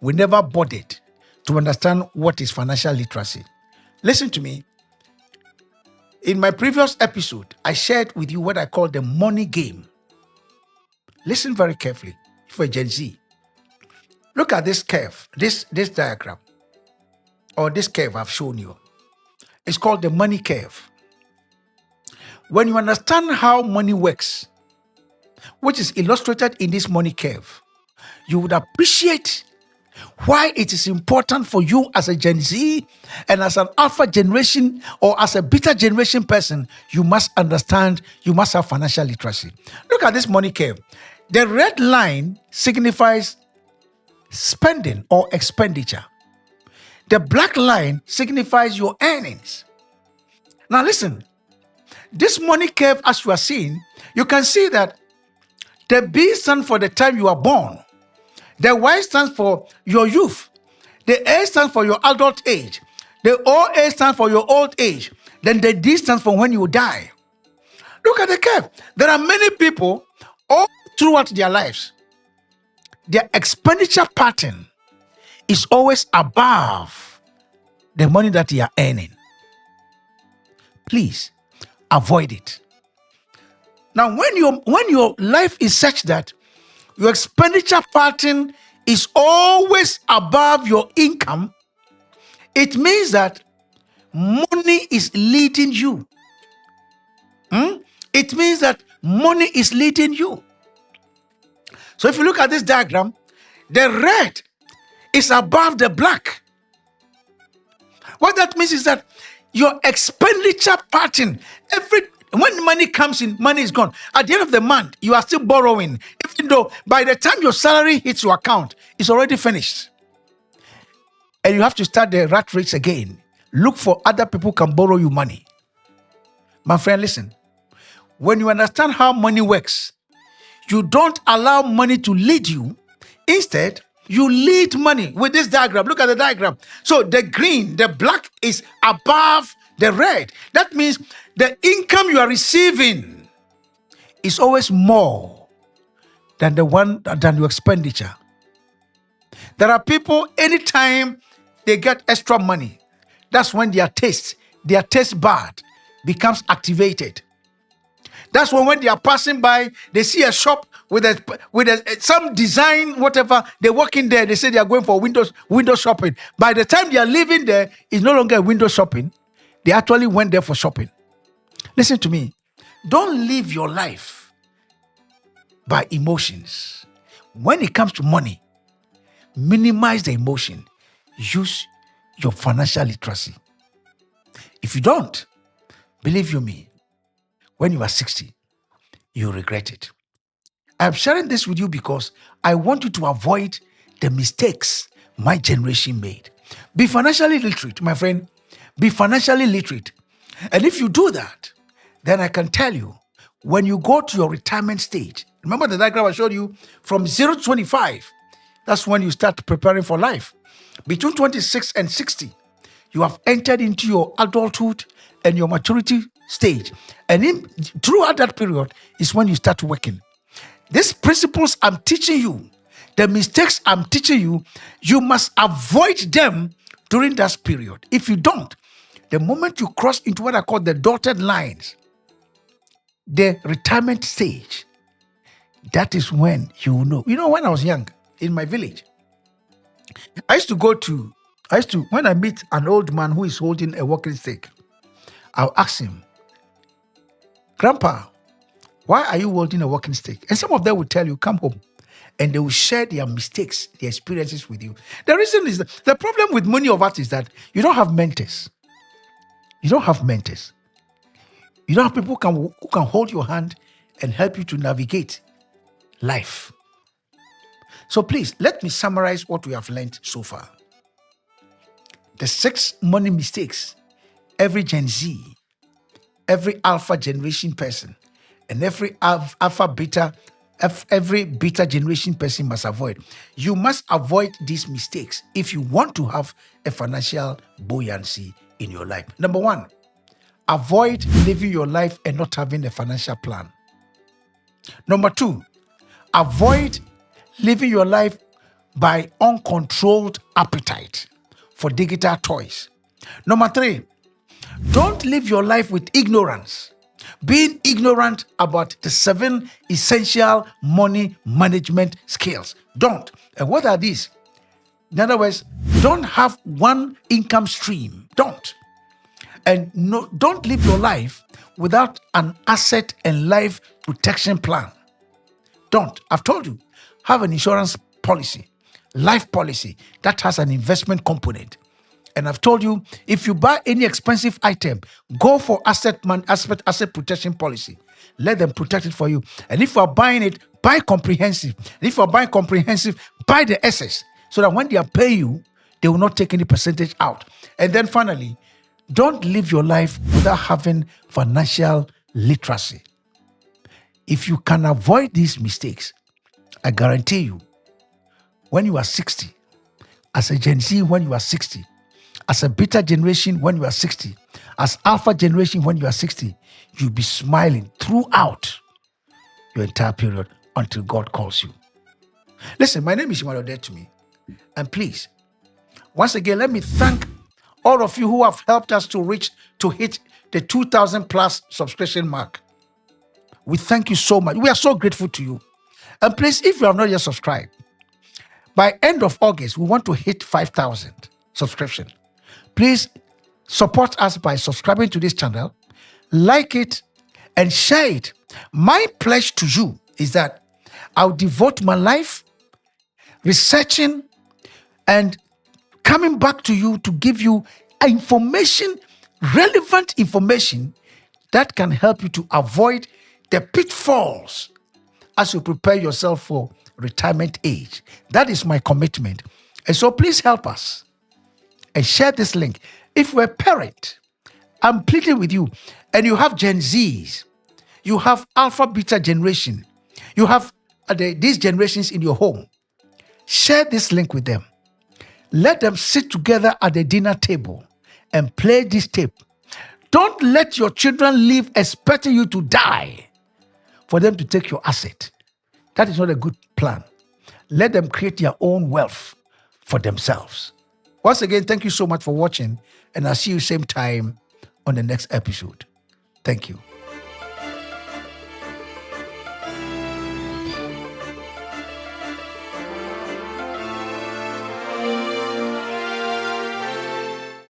we never bothered to understand what is financial literacy. Listen to me. In my previous episode, I shared with you what I call the money game. Listen very carefully for Gen Z. Look at this curve, this diagram, or this curve I've shown you. It's called the money curve. When you understand how money works, which is illustrated in this money curve, you would appreciate why it is important for you as a Gen Z and as an alpha generation or as a beta generation person, you must understand, you must have financial literacy. Look at this money curve. The red line signifies spending or expenditure. The black line signifies your earnings. Now listen, this money curve, as you are seeing, you can see that the B stands for the time you are born. The Y stands for your youth. The A stands for your adult age. The OA stands for your old age. Then the D stands for when you die. Look at the curve. There are many people all throughout their lives. Their expenditure pattern is always above the money that they are earning. Please avoid it. Now, when your life is such that your expenditure pattern is always above your income, it means that money is leading you. It means that money is leading you. So if you look at this diagram, the red is above the black. What that means is that your expenditure pattern, when money comes in, money is gone. At the end of the month, you are still borrowing, even though by the time your salary hits your account, it's already finished. And you have to start the rat race again. Look for other people who can borrow you money. My friend, listen. When you understand how money works, you don't allow money to lead you. Instead, you lead money with this diagram. Look at the diagram. So the green, the black is above the red. That means the income you are receiving is always more than your expenditure. There are people, anytime they get extra money, that's when their taste bud becomes activated. That's when they are passing by, they see a shop with some design, whatever, they walk in there, they say they are going for window shopping. By the time they are leaving there, it's no longer window shopping. They actually went there for shopping. Listen to me. Don't live your life by emotions. When it comes to money, minimize the emotion. Use your financial literacy. If you don't, believe you me, when you are 60, you'll regret it. I'm sharing this with you because I want you to avoid the mistakes my generation made. Be financially literate, my friend. Be financially literate. And if you do that, then I can tell you, when you go to your retirement stage, remember the diagram I showed you from 0 to 25, that's when you start preparing for life. Between 26 and 60, you have entered into your adulthood and your maturity stage. And throughout that period is when you start working. These principles I'm teaching you, the mistakes I'm teaching you, you must avoid them during that period. If you don't, the moment you cross into what I call the dotted lines, the retirement stage, that is when you will know. You know, when I was young in my village, when I meet an old man who is holding a walking stick, I'll ask him, Grandpa, why are you holding a walking stick? And some of them will tell you, come home. And they will share their mistakes, their experiences with you. The reason is that the problem with many of us is that you don't have mentors. You don't have mentors. You don't have people who can hold your hand and help you to navigate life. So please, let me summarize what we have learned so far. The 6 money mistakes every Gen Z, every Alpha generation person, and every every beta generation person must avoid. You must avoid these mistakes if you want to have a financial buoyancy in your life. Number 1, avoid living your life and not having a financial plan. Number 2, avoid living your life by uncontrolled appetite for digital toys. Number 3, don't live your life with ignorance. Being ignorant about the 7 essential money management skills. Don't. And what are these? In other words, don't have one income stream. Don't. And don't live your life without an asset and life protection plan. Don't. I've told you, have an insurance policy, life policy that has an investment component. And I've told you, if you buy any expensive item, go for asset protection policy. Let them protect it for you. And if you are buying it, buy comprehensive. And if you are buying comprehensive, buy the excess, so that when they are paying you, they will not take any percentage out. And then finally, don't live your life without having financial literacy. If you can avoid these mistakes, I guarantee you, when you are 60, as a Gen Z when you are 60, as a beta generation when you are 60, as alpha generation when you are 60, you'll be smiling throughout your entire period until God calls you. Listen, my name is Odetumi, and please, once again, let me thank all of you who have helped us to hit the 2,000 plus subscription mark. We thank you so much. We are so grateful to you. And please, if you have not yet subscribed, by end of August, we want to hit 5,000 subscription. Please support us by subscribing to this channel, like it, and share it. My pledge to you is that I'll devote my life researching and coming back to you to give you information, relevant information that can help you to avoid the pitfalls as you prepare yourself for retirement age. That is my commitment. And so please help us and share this link. If you're a parent, I'm pleading with you, and you have Gen Zs, you have Alpha Beta generation, you have these generations in your home, share this link with them. Let them sit together at the dinner table and play this tape. Don't let your children live expecting you to die for them to take your asset. That is not a good plan. Let them create their own wealth for themselves. Once again, thank you so much for watching, and I'll see you same time on the next episode. Thank you.